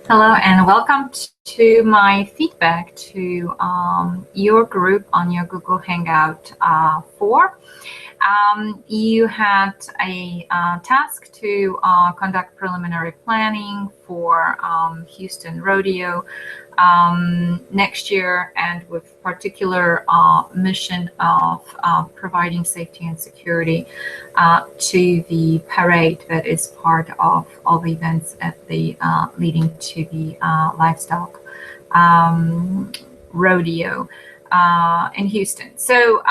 Hello and welcome to my feedback to your group on your Google Hangout 4. You had a task to conduct preliminary planning for Houston Rodeo next year, and with particular mission of providing safety and security to the parade that is part of all the events at the leading to the livestock rodeo in Houston. So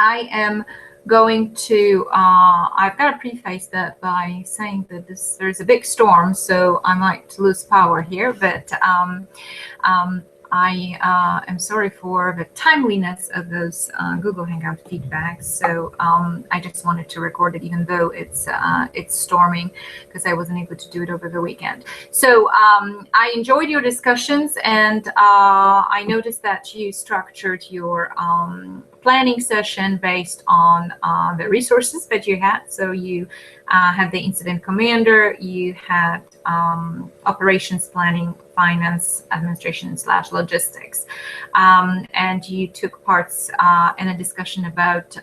I am going to, I've got to preface that by saying that there's a big storm, so I might lose power here, but I am sorry for the timeliness of those Google Hangout feedbacks. So I just wanted to record it, even though it's storming, because I wasn't able to do it over the weekend. So I enjoyed your discussions, and I noticed that you structured your planning session based on the resources that you had. So you had the incident commander, you had operations planning, finance, administration / logistics, and you took parts in a discussion about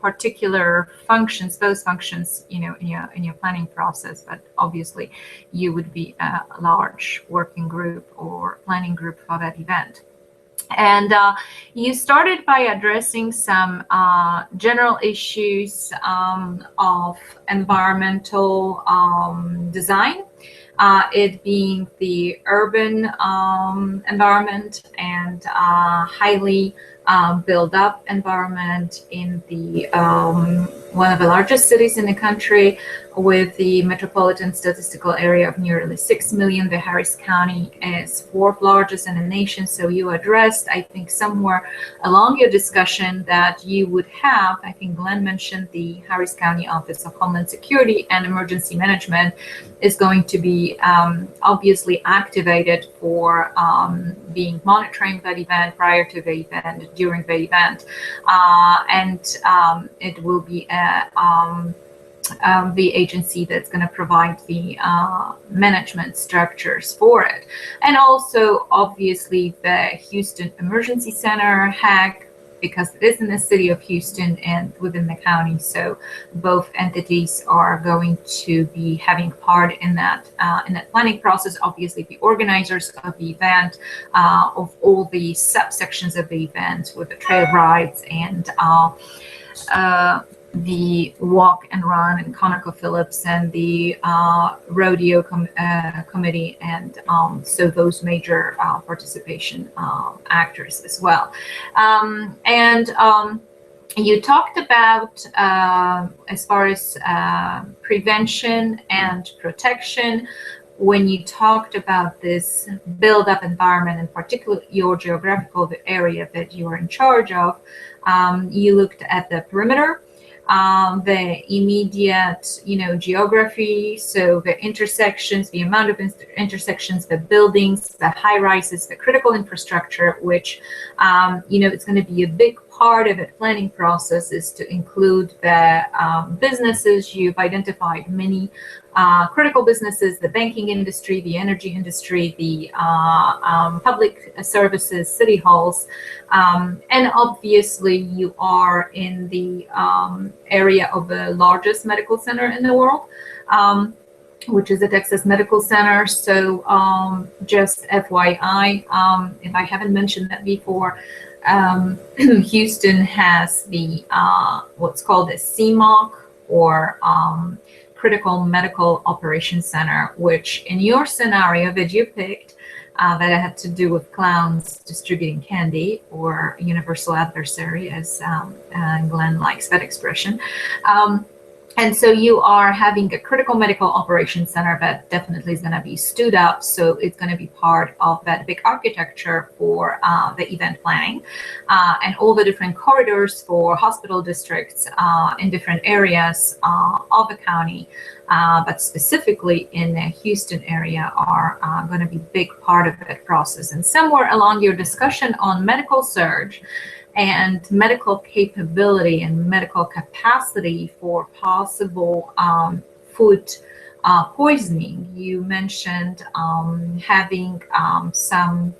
particular functions, those functions, in your planning process. But obviously, you would be a large working group or planning group for that event. And you started by addressing some general issues of environmental design, it being the urban environment and highly built up environment in the one of the largest cities in the country, with the metropolitan statistical area of nearly 6 million. The Harris County is fourth largest in the nation. So you addressed, I think, somewhere along your discussion that you would have, I think Glenn mentioned, the Harris County Office of Homeland Security and Emergency Management is going to be obviously activated for being monitoring that event prior to the event, during the event, and it will be the agency that's going to provide the management structures for it. And also, obviously, the Houston Emergency Center, HAC, because it is in the city of Houston and within the county. So both entities are going to be having part in that planning process. Obviously, the organizers of the event, of all the subsections of the event, with the trail rides and the walk and run, and ConocoPhillips, and the rodeo committee, and so those major participation actors as well. You talked about, as far as prevention and protection, when you talked about this build-up environment, in particular your geographical area that you are in charge of, you looked at the perimeter, the immediate, geography, so the intersections, the amount of intersections, the buildings, the high rises, the critical infrastructure, which, it's going to be a big part of the planning process, is to include the businesses. You've identified many critical businesses: the banking industry, the energy industry, the public services, city halls, and obviously you are in the area of the largest medical center in the world, which is the Texas Medical Center. So just FYI, if I haven't mentioned that before, Houston has the what's called a CMOC, or Critical Medical Operations Center, which in your scenario that you picked, that had to do with clowns distributing candy, or universal adversary, as Glenn likes that expression. And so you are having a critical medical operations center that definitely is going to be stood up. So it's going to be part of that big architecture for the event planning, and all the different corridors for hospital districts in different areas of the county, but specifically in the Houston area, are going to be a big part of that process. And somewhere along your discussion on medical surge and medical capability and medical capacity for possible food poisoning. You mentioned having some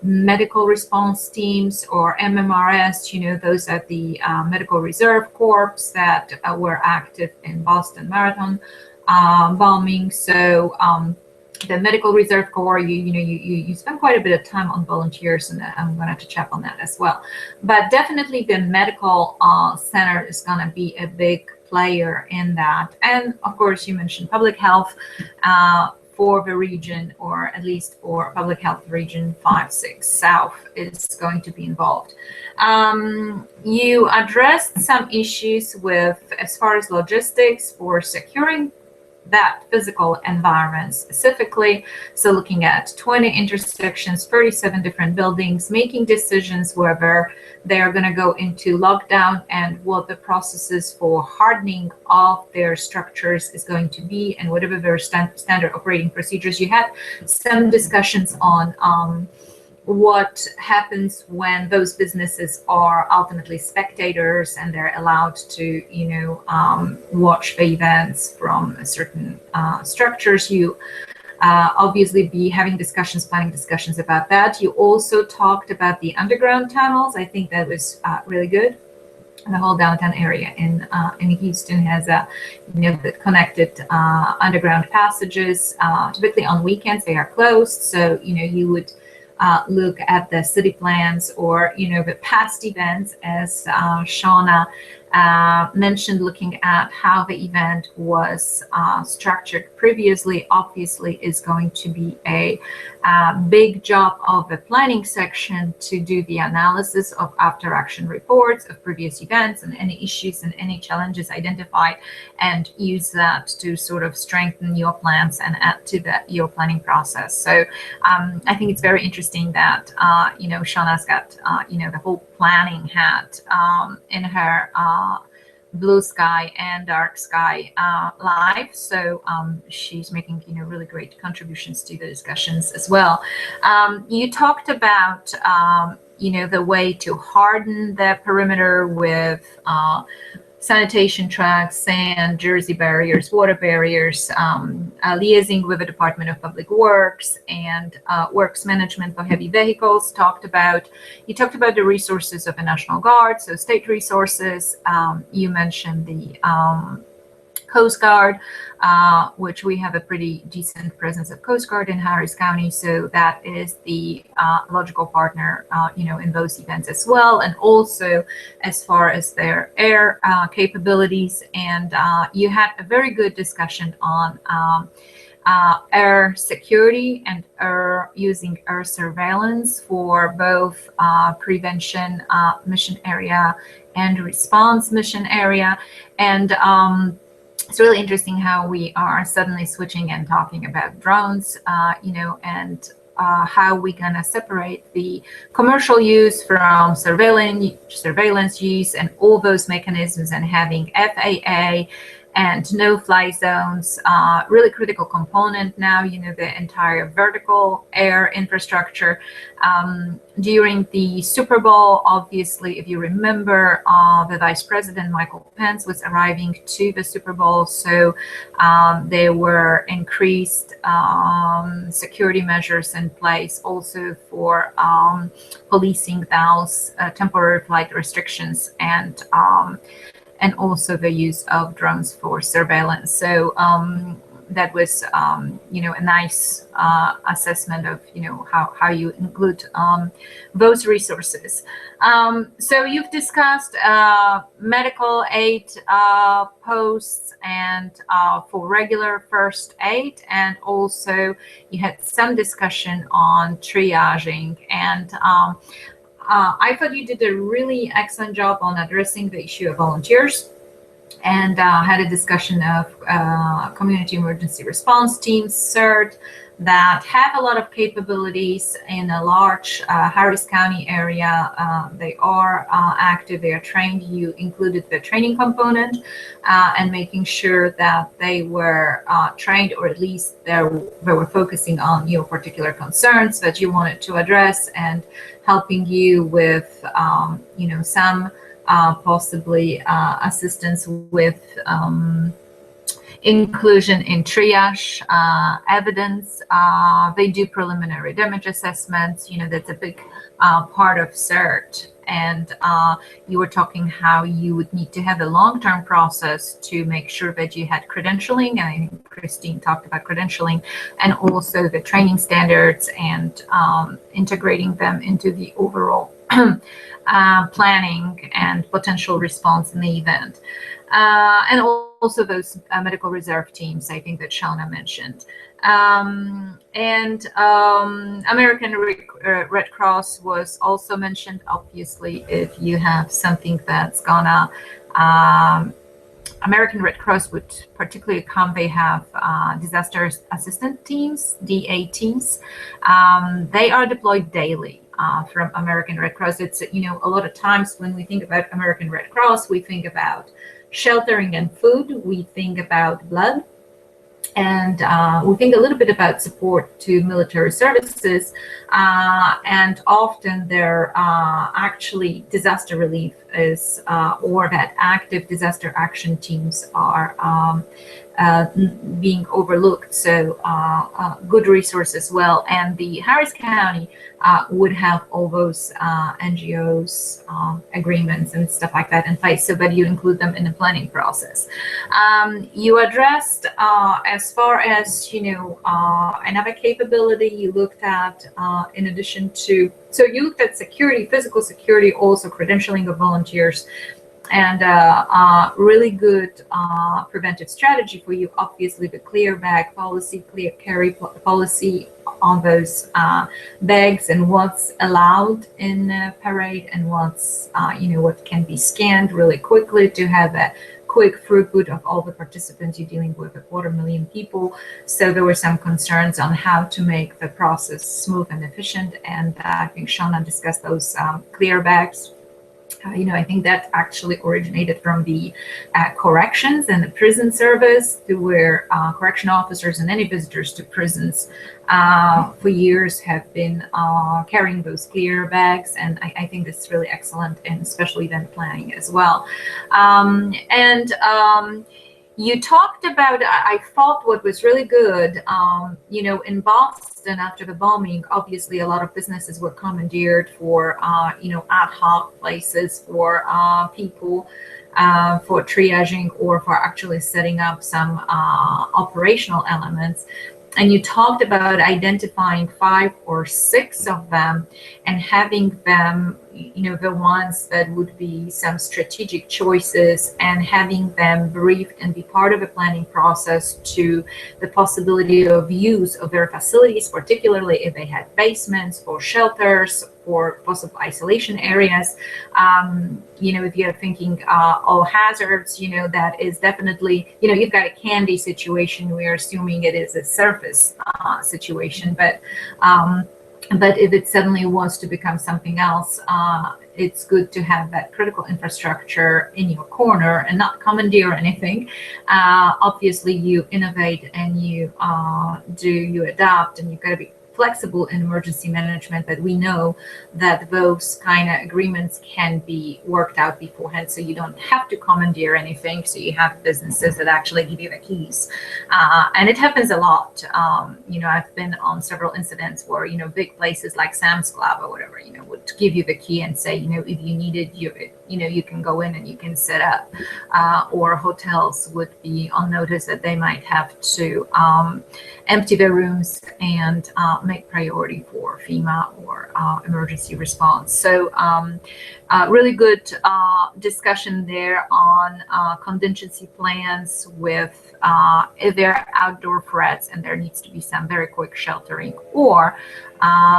medical response teams or MMRS, those are the Medical Reserve Corps that were active in Boston Marathon bombing. So the Medical Reserve Corps, you spend quite a bit of time on volunteers, and I'm going to have to check on that as well. But definitely the medical center is going to be a big player in that. And of course, you mentioned public health for the region, or at least for public health region 5-6 South is going to be involved. You addressed some issues with, as far as logistics for securing that physical environment specifically. So looking at 20 intersections, 37 different buildings, making decisions whether they're going to go into lockdown and what the processes for hardening of their structures is going to be, and whatever their standard operating procedures. You had some discussions on what happens when those businesses are ultimately spectators and they're allowed to, watch the events from certain structures. You obviously be having discussions, planning discussions about that. You also talked about the underground tunnels. I think that was really good. The whole downtown area in Houston has the connected underground passages. Typically on weekends they are closed, so you would look at the city plans or the past events, as Shauna mentioned, looking at how the event was structured previously. Obviously is going to be a big job of the planning section to do the analysis of after action reports of previous events and any issues and any challenges identified, and use that to sort of strengthen your plans and add to your planning process. So I think it's very interesting that Shauna's got the whole planning hat in her blue sky and dark sky live. So she's making really great contributions to the discussions as well. You talked about the way to harden the perimeter with sanitation tracks, sand, jersey barriers, water barriers, liaising with the Department of Public Works and Works Management for heavy vehicles. You talked about the resources of the National Guard, so state resources. You mentioned the Coast Guard, which we have a pretty decent presence of Coast Guard in Harris County, so that is the logical partner, in those events as well, and also as far as their air capabilities. And you had a very good discussion on air security and using air surveillance for both prevention mission area and response mission area. And it's really interesting how we are suddenly switching and talking about drones, and how we're gonna separate the commercial use from surveillance use and all those mechanisms, and having FAA and no-fly zones, really critical component now, the entire vertical air infrastructure. During the Super Bowl, obviously, if you remember, the Vice President, Michael Pence, was arriving to the Super Bowl. So there were increased security measures in place also for policing those temporary flight restrictions, and also the use of drones for surveillance. So that was, a nice assessment of, how you include those resources. So you've discussed medical aid posts and for regular first aid, and also you had some discussion on triaging. And I thought you did a really excellent job on addressing the issue of volunteers, and had a discussion of community emergency response teams, CERT, that have a lot of capabilities in a large Harris County area. They are active, they are trained. You included the training component and making sure that they were trained, or at least they were focusing on your particular concerns that you wanted to address, and helping you with, some possibly assistance with inclusion in triage evidence. They do preliminary damage assessments. That's a big part of CERT. And you were talking how you would need to have a long-term process to make sure that you had credentialing. And I think Christine talked about credentialing, and also the training standards and integrating them into the overall planning and potential response in the event. And also those medical reserve teams, I think that Shauna mentioned. American Red Cross was also mentioned. Obviously, if you have something that's gonna, American Red Cross would particularly come, they have disaster assistant teams, DA teams. They are deployed daily. From American Red Cross. It's, a lot of times when we think about American Red Cross, we think about sheltering and food, we think about blood, and we think a little bit about support to military services, and often they're actually disaster relief is, or that active disaster action teams are being overlooked. So good resource as well. And the Harris County would have all those NGOs agreements and stuff like that in place, so that you include them in the planning process. You addressed as far as another capability you looked at, in addition to, so you looked at security, physical security, also credentialing of volunteers. And really good preventive strategy for you, obviously the clear bag policy, clear carry policy on those bags, and what's allowed in parade, and what's what can be scanned really quickly to have a quick throughput of all the participants. You're dealing with 250,000 people, so there were some concerns on how to make the process smooth and efficient, and I think Shauna discussed those clear bags. I think that actually originated from the corrections and the prison service, to where correction officers and any visitors to prisons for years have been carrying those clear bags. And I think this is really excellent, and especially event planning as well. You talked about, I thought what was really good, in Boston after the bombing, obviously a lot of businesses were commandeered for, ad hoc places for people, for triaging, or for actually setting up some operational elements. And you talked about identifying 5 or 6 of them and having them, the ones that would be some strategic choices, and having them briefed and be part of a planning process to the possibility of use of their facilities, particularly if they had basements or shelters or possible isolation areas. If you're thinking all hazards, that is definitely, you've got a candy situation. We're assuming it is a surface situation, but if it suddenly wants to become something else, it's good to have that critical infrastructure in your corner and not commandeer anything. Obviously, you innovate and you adapt, and you've got to be flexible in emergency management, but we know that those kind of agreements can be worked out beforehand, so you don't have to commandeer anything. So you have businesses that actually give you the keys, and it happens a lot. I've been on several incidents where big places like Sam's Club or whatever would give you the key and say if you need it, you can go in and you can set up, or hotels would be on notice that they might have to empty their rooms and make priority for FEMA or emergency response. So really good discussion there on contingency plans with if there are outdoor threats and there needs to be some very quick sheltering, or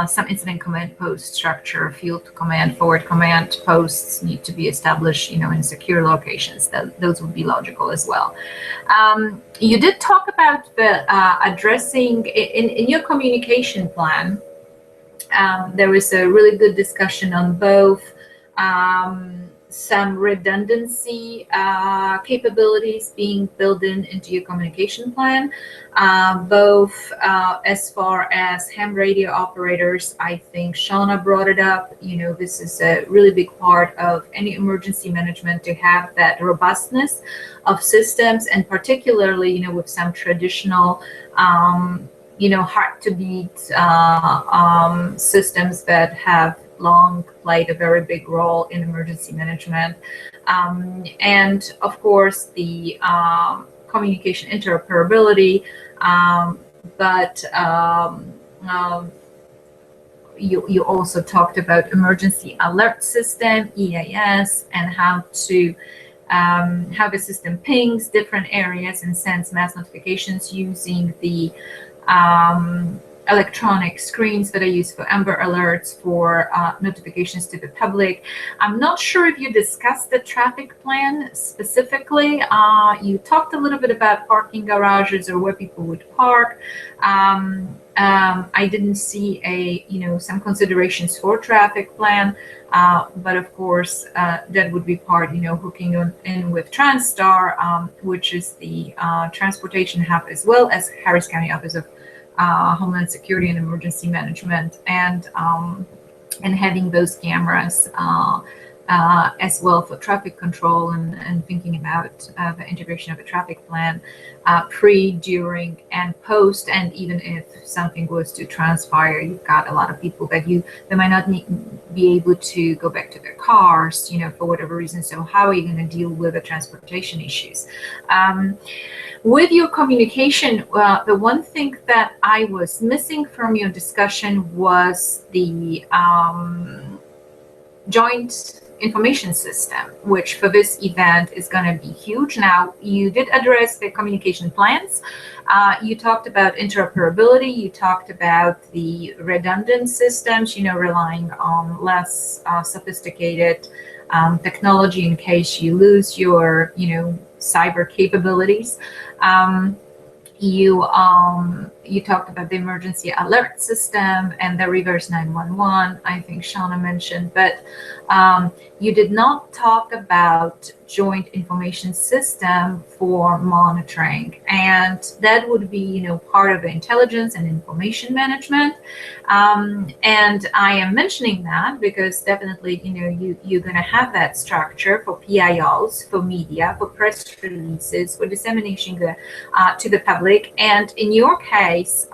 some incident command post structure, field command, forward command posts need to be established, in secure locations. Those would be logical as well. You did talk about the addressing in your communication plan. There was a really good discussion on both some redundancy capabilities being built into your communication plan, both as far as ham radio operators. I think Shauna brought it up. This is a really big part of any emergency management, to have that robustness of systems, and particularly, with some traditional hard to beat systems that have long played a very big role in emergency management. And of course, the communication interoperability, but you also talked about emergency alert system, EAS, and how the system pings different areas and sends mass notifications using the electronic screens that are used for Amber Alerts, for notifications to the public. I'm not sure if you discussed the traffic plan specifically. You talked a little bit about parking garages or where people would park. I didn't see some considerations for traffic plan, but of course that would be part, hooking in with TransStar, which is the transportation hub, as well as Harris County Office of Homeland Security and Emergency Management, and having those cameras as well for traffic control, and thinking about the integration of a traffic plan pre, during, and post. And even if something was to transpire, you've got a lot of people that might not be able to go back to their cars, for whatever reason. So how are you going to deal with the transportation issues? With your communication, the one thing that I was missing from your discussion was the joint information system, which for this event is going to be huge. Now, you did address the communication plans. You talked about interoperability. You talked about the redundant systems, relying on less sophisticated technology in case you lose your, cyber capabilities. You talked about the emergency alert system and the reverse 911, I think Shauna mentioned, but you did not talk about joint information system for monitoring, and that would be part of the intelligence and information management. And I am mentioning that because definitely you're going to have that structure for PIOs, for media, for press releases, for dissemination to the public. And in your case,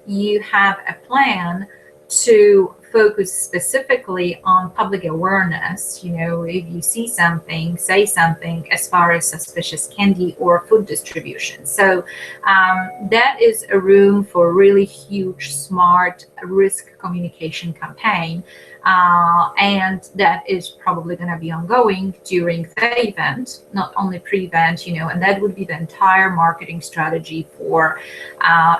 you have a plan to focus specifically on public awareness. If you see something, say something as far as suspicious candy or food distribution. So that is a room for really huge, smart risk communication campaign. And that is probably going to be ongoing during the event, not only pre-event, and that would be the entire marketing strategy for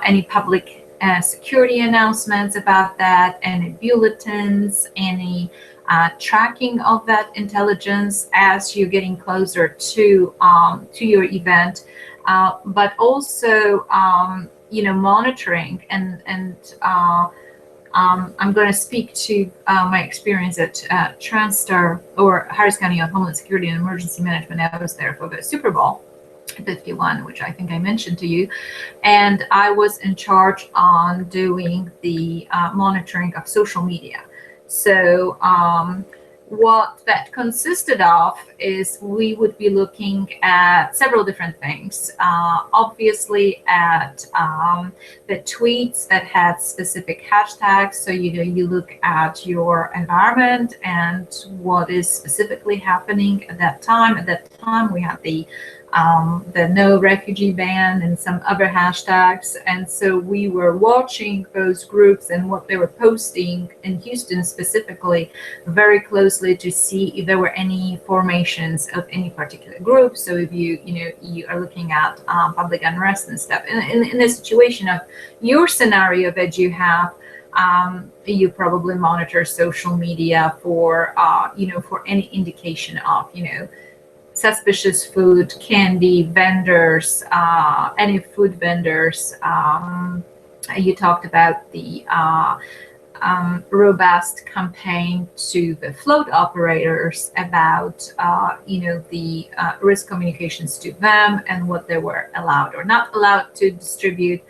any public security announcements about that, any bulletins, any tracking of that intelligence as you're getting closer to your event, but also monitoring and I'm going to speak to my experience at TransStar, or Harris County on Homeland Security and Emergency Management. I was there for the Super Bowl 51, which I think I mentioned to you, and I was in charge on doing the monitoring of social media. So what that consisted of is we would be looking at several different things. Obviously at the tweets that had specific hashtags. So you look at your environment and what is specifically happening at that time. At that time we had the no refugee ban and some other hashtags. And so we were watching those groups and what they were posting in Houston specifically very closely to see if there were any formations of any particular group. So if you are looking at public unrest and stuff in the situation of your scenario that you have, you probably monitor social media for for any indication of suspicious food, candy vendors, any food vendors. You talked about the robust campaign to the float operators about, the risk communications to them and what they were allowed or not allowed to distribute,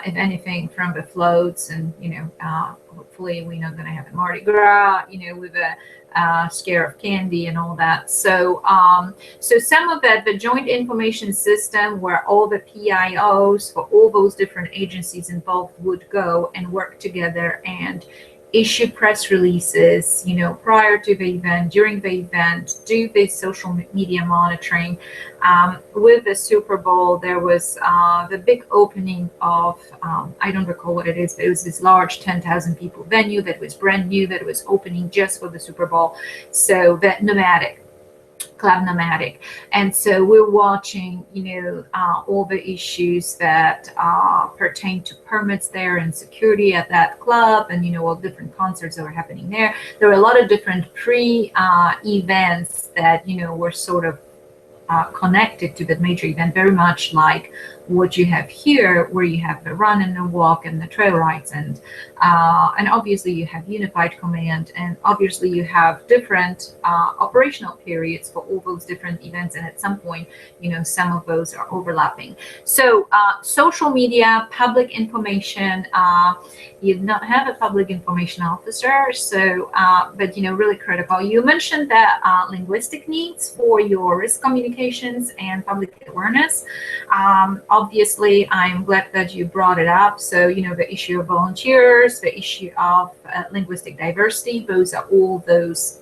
if anything, from the floats. And, hopefully we know that I have a Mardi Gras, with a scare of candy and all that. So, so some of that, the joint information system where all the PIOs for all those different agencies involved would go and work together and issue press releases, prior to the event, during the event, do the social media monitoring. With the Super Bowl, there was the big opening of, I don't recall what it is, but it was this large 10,000 people venue that was brand new, that was opening just for the Super Bowl. So that Club Nomadic. And so we're watching, all the issues that pertain to permits there and security at that club, and, all different concerts that were happening there. There were a lot of different pre-events that, were sort of connected to the major event, very much like what you have here, where you have the run and the walk and the trail rides, and obviously you have unified command, and obviously you have different operational periods for all those different events, and at some point, some of those are overlapping. So social media, public information, you do not have a public information officer, so but really critical. You mentioned that linguistic needs for your risk communications and public awareness. Obviously, I'm glad that you brought it up. So, the issue of volunteers, the issue of linguistic diversity, those are all those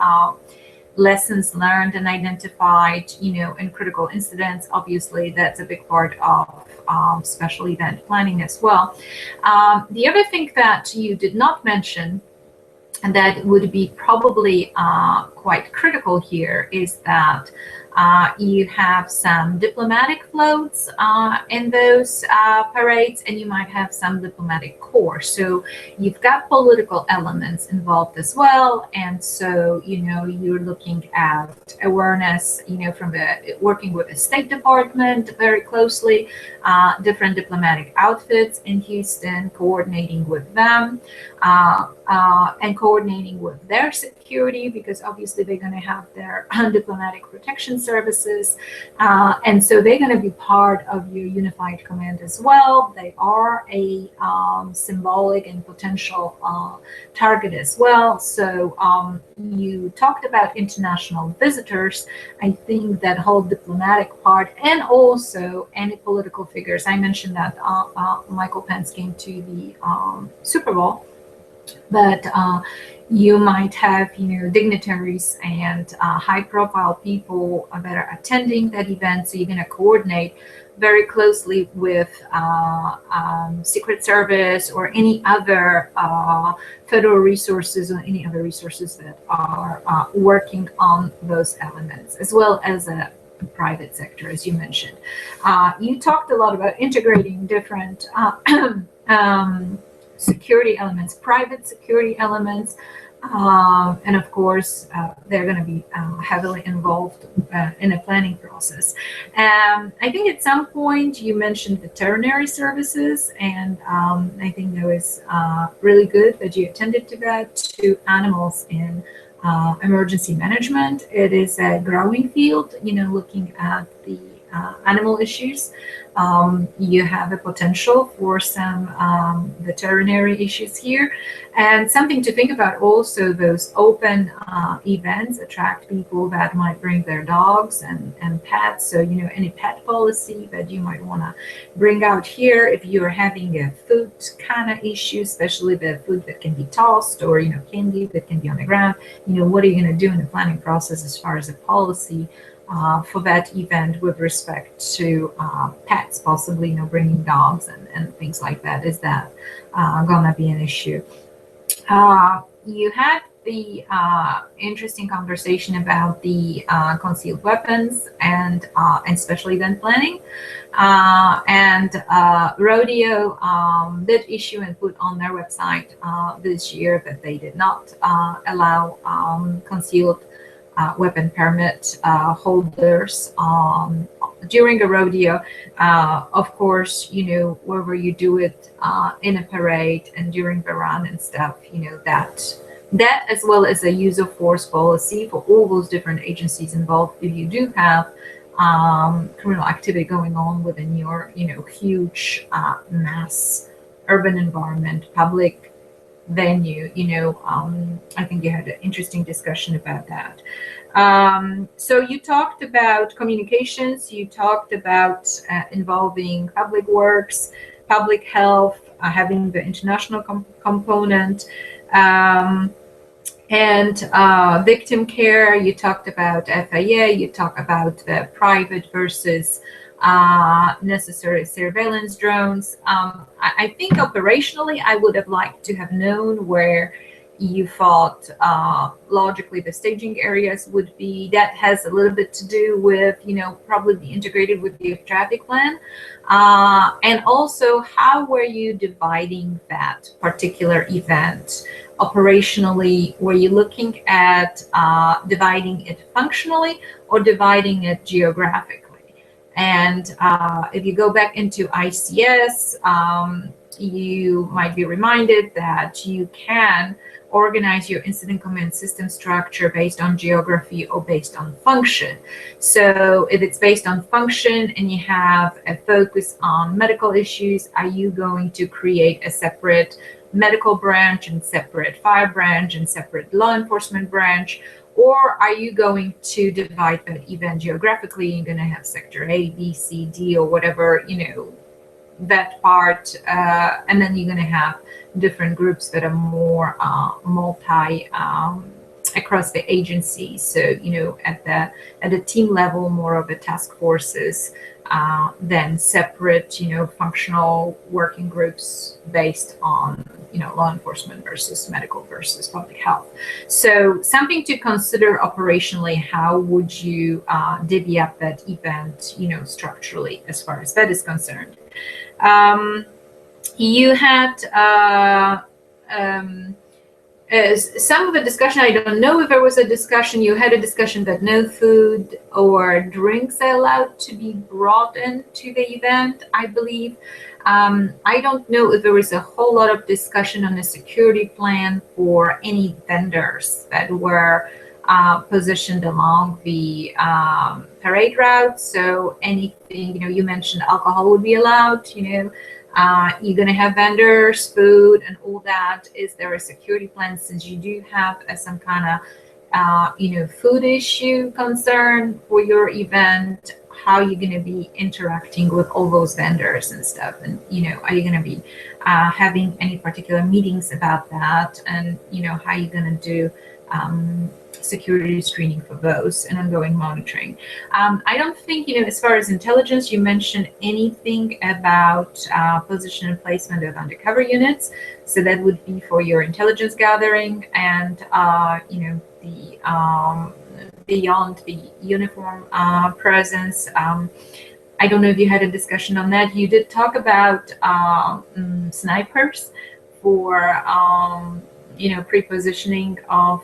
lessons learned and identified, in critical incidents. Obviously, that's a big part of special event planning as well. The other thing that you did not mention, and that would be probably quite critical here, is that you have some diplomatic floats in those parades, and you might have some diplomatic corps. So you've got political elements involved as well. And so, you're looking at awareness, from working with the State Department very closely, different diplomatic outfits in Houston, coordinating with them, and coordinating with their security, because obviously they're going to have their diplomatic protection services, and so they're going to be part of your unified command as well. They are a symbolic and potential target as well. So you talked about international visitors. I think that whole diplomatic part, and also any political figures. I mentioned that Michael Pence came to the Super Bowl, but you might have, dignitaries and high-profile people that are attending that event. So you're going to coordinate very closely with Secret Service or any other federal resources, or any other resources that are working on those elements, as well as a private sector, as you mentioned. You talked a lot about integrating different security elements, private security elements, and of course, they're going to be heavily involved in a planning process. I think at some point you mentioned veterinary services, and I think that was really good that you attended to that, to animals in emergency management. It is a growing field, looking at the animal issues. You have a potential for some veterinary issues here, and something to think about. Also, those open events attract people that might bring their dogs and pets. So, any pet policy that you might want to bring out here, if you're having a food kind of issue, especially the food that can be tossed, or candy that can be on the ground, what are you going to do in the planning process as far as a policy for that event with respect to pets, possibly, bringing dogs and things like that? Is that gonna be an issue? You had the interesting conversation about the concealed weapons and special event planning, and Rodeo did issue and put on their website this year that they did not allow concealed weapon permit holders during a rodeo, of course, wherever you do it in a parade and during the run and stuff, that as well as a use of force policy for all those different agencies involved. If you do have criminal activity going on within your, huge mass urban environment, public venue, I think you had an interesting discussion about that. So you talked about communications, you talked about involving public works, public health, having the international component, and victim care. You talked about FIA, you talked about the private versus necessary surveillance drones. I think operationally, I would have liked to have known where you thought logically the staging areas would be. That has a little bit to do with, probably be integrated with the traffic plan. And also, how were you dividing that particular event? Operationally, were you looking at dividing it functionally or dividing it geographically? And if you go back into ICS, you might be reminded that you can organize your incident command system structure based on geography or based on function. So if it's based on function and you have a focus on medical issues, are you going to create a separate medical branch and separate fire branch and separate law enforcement branch? Or are you going to divide that event geographically? You're going to have sector A, B, C, D, or whatever, that part, and then you're going to have different groups that are more multi across the agency. So at the team level, more of the task forces, then separate functional working groups based on law enforcement versus medical versus public health. So something to consider operationally. How would you divvy up that event structurally as far as that is concerned? You had some of the discussion, I don't know if there was a discussion, you had a discussion that no food or drinks are allowed to be brought into the event, I believe. I don't know if there was a whole lot of discussion on the security plan for any vendors that were positioned along the parade route. So anything, you mentioned alcohol would be allowed, you're going to have vendors, food, and all that. Is there a security plan since you do have some kind of, food issue concern for your event? How are you going to be interacting with all those vendors and stuff? And, are you going to be having any particular meetings about that? And, how are you going to do security screening for those and ongoing monitoring? I don't think, as far as intelligence, you mentioned anything about position and placement of undercover units. So that would be for your intelligence gathering and, the beyond the uniform presence. I don't know if you had a discussion on that. You did talk about snipers for, pre-positioning of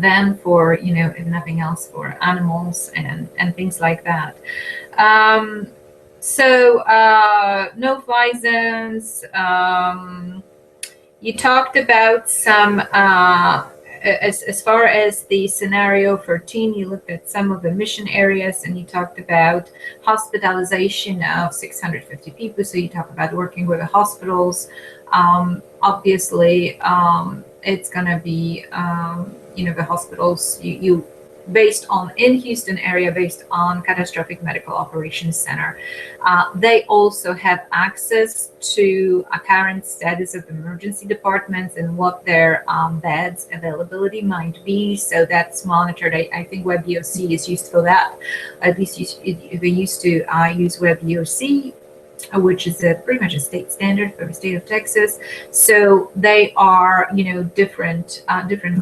them for, if nothing else, for animals and things like that. So no-fly zones. You talked about some, as far as the scenario 13, you looked at some of the mission areas and you talked about hospitalization of 650 people. So you talk about working with the hospitals. Obviously, it's going to be, the hospitals you based on in Houston area, based on Catastrophic Medical Operations Center. They also have access to a current status of emergency departments and what their beds availability might be. So that's monitored. I think WebEOC is used for that. At least they used to use WebEOC, which is pretty much a state standard for the state of Texas. So they are, different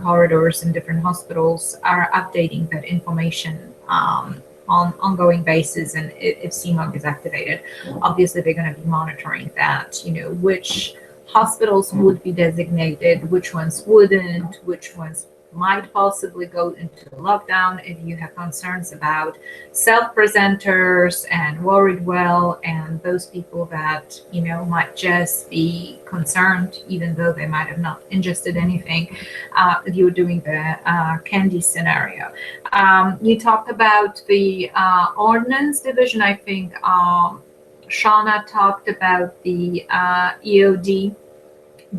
corridors and different hospitals are updating that information on ongoing basis. And if CMOG is activated, obviously they're going to be monitoring that, which hospitals would be designated, which ones wouldn't, which ones might possibly go into lockdown, if you have concerns about self-presenters and worried well, and those people that, might just be concerned, even though they might have not ingested anything, you're doing the candy scenario. You talked about the ordnance division. I think Shauna talked about the EOD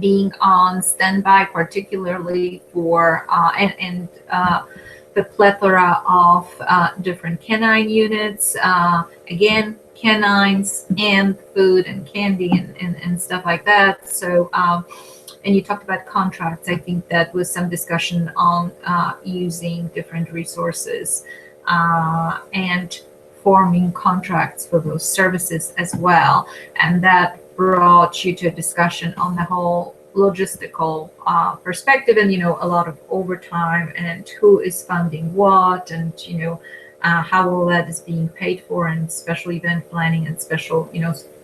being on standby, particularly for and the plethora of different canine units. Again, canines and food and candy and stuff like that. So, and you talked about contracts. I think that was some discussion on using different resources and forming contracts for those services as well. And that brought you to a discussion on the whole logistical perspective, and a lot of overtime and who is funding what, and how all that is being paid for, and special event planning and special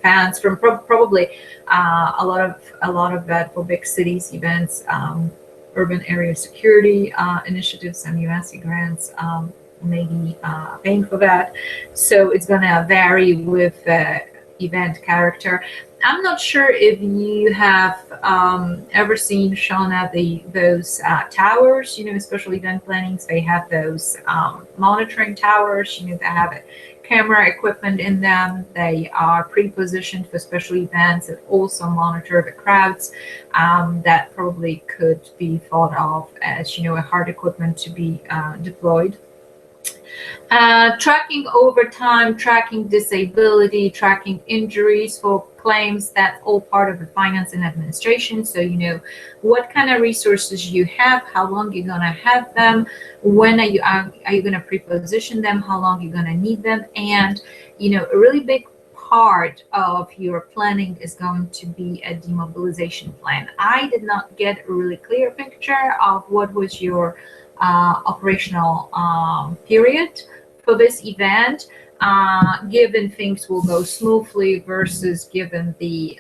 fans from probably a lot of that for big cities events, urban area security initiatives and USC grants. Maybe paying for that, so it's going to vary with the event character. I'm not sure if you have ever seen, Shauna, those towers, special event plannings. They have those monitoring towers, that have camera equipment in them. They are pre-positioned for special events and also monitor the crowds. That probably could be thought of as, a hard equipment to be deployed. Tracking overtime, tracking disability, tracking injuries for claims, that's all part of the finance and administration. So, what kind of resources you have, how long you're going to have them, when are you going to pre-position them, how long you're going to need them. And, a really big part of your planning is going to be a demobilization plan. I did not get a really clear picture of what was your operational period for this event, given things will go smoothly versus given the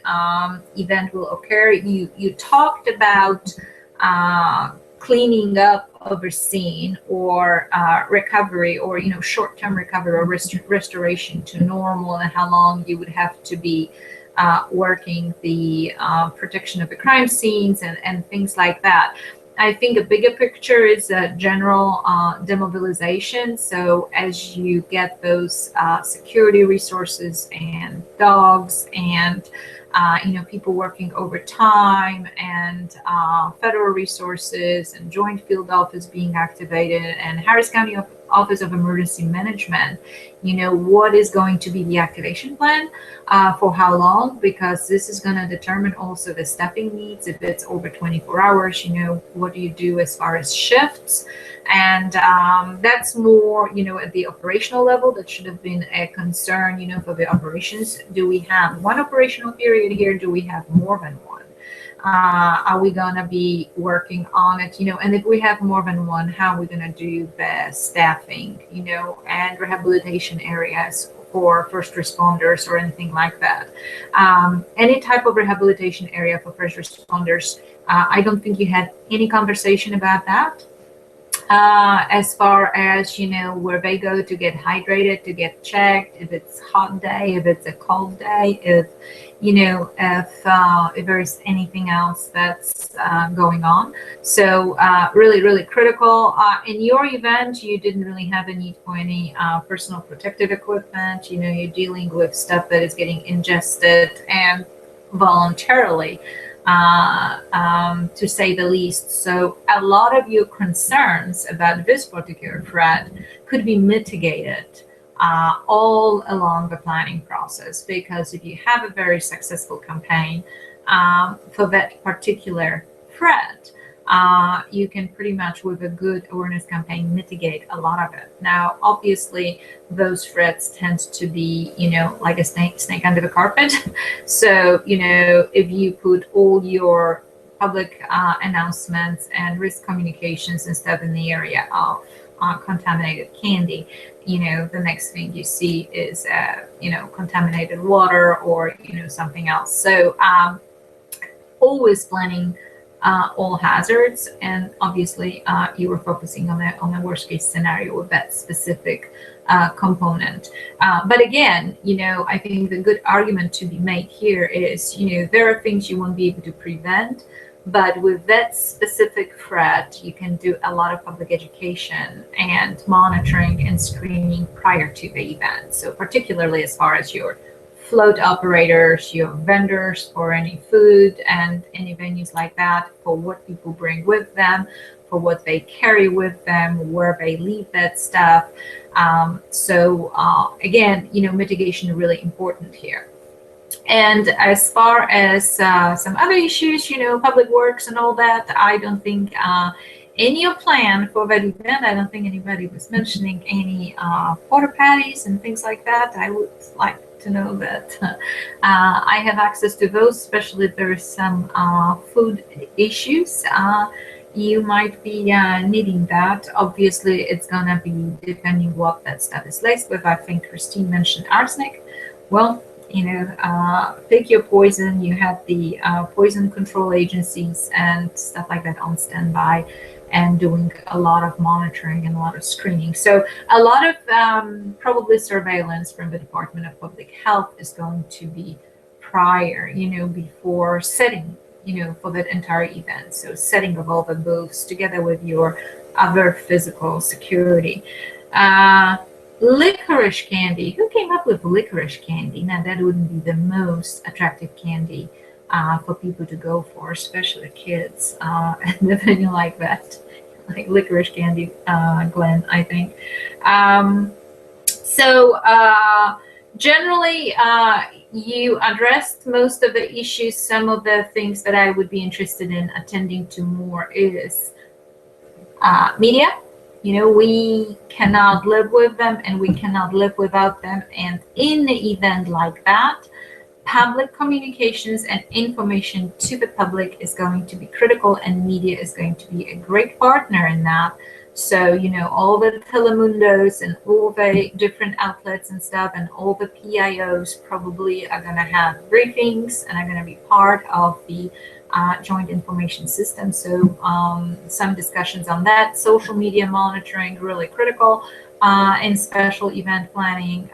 event will occur. You talked about cleaning up of a scene, or recovery, or short-term recovery or restoration to normal, and how long you would have to be working the protection of the crime scenes and things like that. I think a bigger picture is a general demobilization. So as you get those security resources and dogs and people working overtime and federal resources and Joint Field Office being activated and Harris County Office of Emergency Management, what is going to be the activation plan for how long, because this is going to determine also the staffing needs. If it's over 24 hours, what do you do as far as shifts? And that's more, at the operational level. That should have been a concern, for the operations. Do we have one operational period here? Do we have more than one? Are we going to be working on it? And if we have more than one, how are we going to do the staffing, and rehabilitation areas for first responders or anything like that? Any type of rehabilitation area for first responders. I don't think you had any conversation about that. As far as, where they go to get hydrated, to get checked, if it's hot day, if it's a cold day, if there's anything else that's going on. So really, really critical. In your event, you didn't really have a need for any personal protective equipment. You're dealing with stuff that is getting ingested and voluntarily, to say the least. So a lot of your concerns about this particular threat could be mitigated all along the planning process, because if you have a very successful campaign for that particular threat, you can pretty much, with a good awareness campaign, mitigate a lot of it. Now, obviously, those threats tend to be, like a snake under the carpet. So, if you put all your public announcements and risk communications and stuff in the area of contaminated candy, the next thing you see is, contaminated water or, something else. So always planning all hazards, and obviously you were focusing on a worst case scenario with that specific component. But again, I think the good argument to be made here is, there are things you won't be able to prevent, but with that specific threat, you can do a lot of public education and monitoring and screening prior to the event. So particularly as far as your float operators, your vendors for any food and any venues like that, for what people bring with them, for what they carry with them, where they leave that stuff. Again, mitigation is really important here. And as far as some other issues, public works and all that, I don't think any plan for that event. I don't think anybody was mentioning any porta patties and things like that. I would like to know that I have access to those, especially if there's some food issues. You might be needing that. Obviously, it's gonna be depending what that stuff is laced with. I think Christine mentioned arsenic. Well, pick your poison. You have the poison control agencies and stuff like that on standby, and doing a lot of monitoring and a lot of screening. So a lot of probably surveillance from the Department of Public Health is going to be prior, before setting, for that entire event. So setting of all the booths together with your other physical security. Licorice candy. Who came up with licorice candy? Now that wouldn't be the most attractive candy for people to go for, especially kids, and everything like that, like licorice candy, Glenn, I think. Generally, you addressed most of the issues. Some of the things that I would be interested in attending to more is media. We cannot live with them and we cannot live without them. And in an event like that, public communications and information to the public is going to be critical, and media is going to be a great partner in that. So, all the Telemundos and all the different outlets and stuff, and all the PIOs probably are going to have briefings and are going to be part of the joint information system. So some discussions on that. Social media monitoring, really critical in special event planning.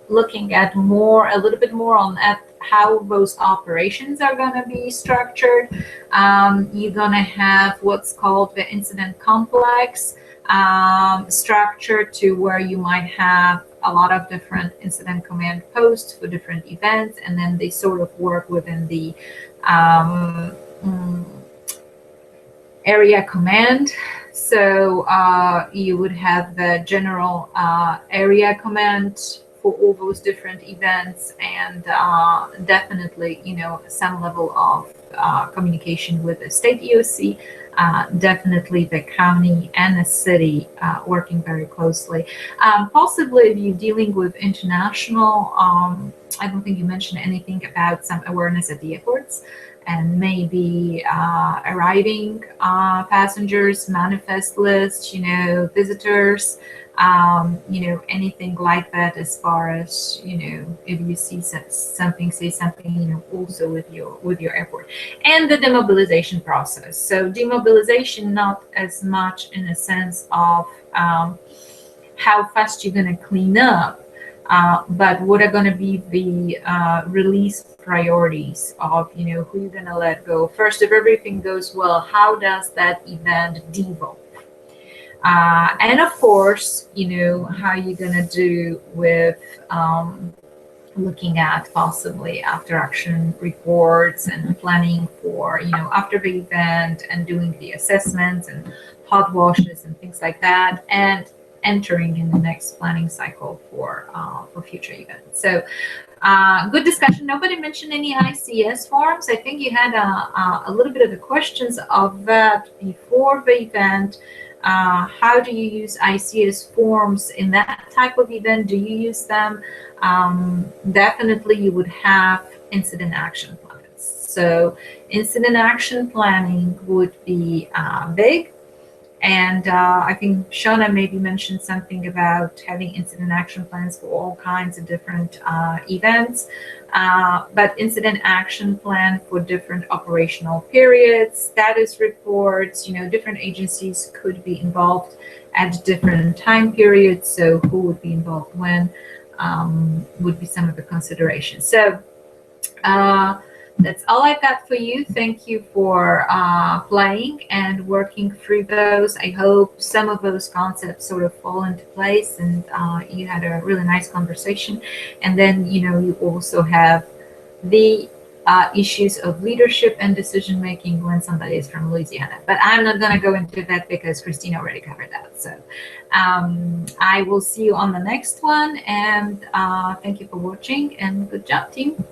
Looking at a little bit more on how those operations are going to be structured. You're going to have what's called the incident complex structure, to where you might have a lot of different incident command posts for different events, and then they sort of work within the area command. So you would have the general area command for all those different events, and definitely, some level of communication with the state EOC, definitely the county and the city working very closely. Possibly if you're dealing with international, I don't think you mentioned anything about some awareness at the airports, and maybe arriving passengers, manifest list, visitors, anything like that, as far as, if you see something, say something, also with your airport. And the demobilization process. So demobilization, not as much in a sense of how fast you're going to clean up, but what are going to be the release priorities of, who you're going to let go. First, if everything goes well, how does that event devolve? And of course, how you're going to do with looking at possibly after action reports and planning for, after the event, and doing the assessments and hot washes and things like that, and entering in the next planning cycle for future events. So good discussion. Nobody mentioned any ICS forms. I think you had a little bit of the questions of that before the event. How do you use ICS forms in that type of event? Do you use them? Definitely you would have incident action plans. So incident action planning would be big. And I think Shona maybe mentioned something about having incident action plans for all kinds of different events, but incident action plan for different operational periods, status reports, different agencies could be involved at different time periods. So who would be involved when would be some of the considerations. So that's all I've got for you. Thank you for playing and working through those. I hope some of those concepts sort of fall into place and you had a really nice conversation. And then, you also have the issues of leadership and decision making when somebody is from Louisiana. But I'm not going to go into that because Christina already covered that. So I will see you on the next one. And thank you for watching and good job, team.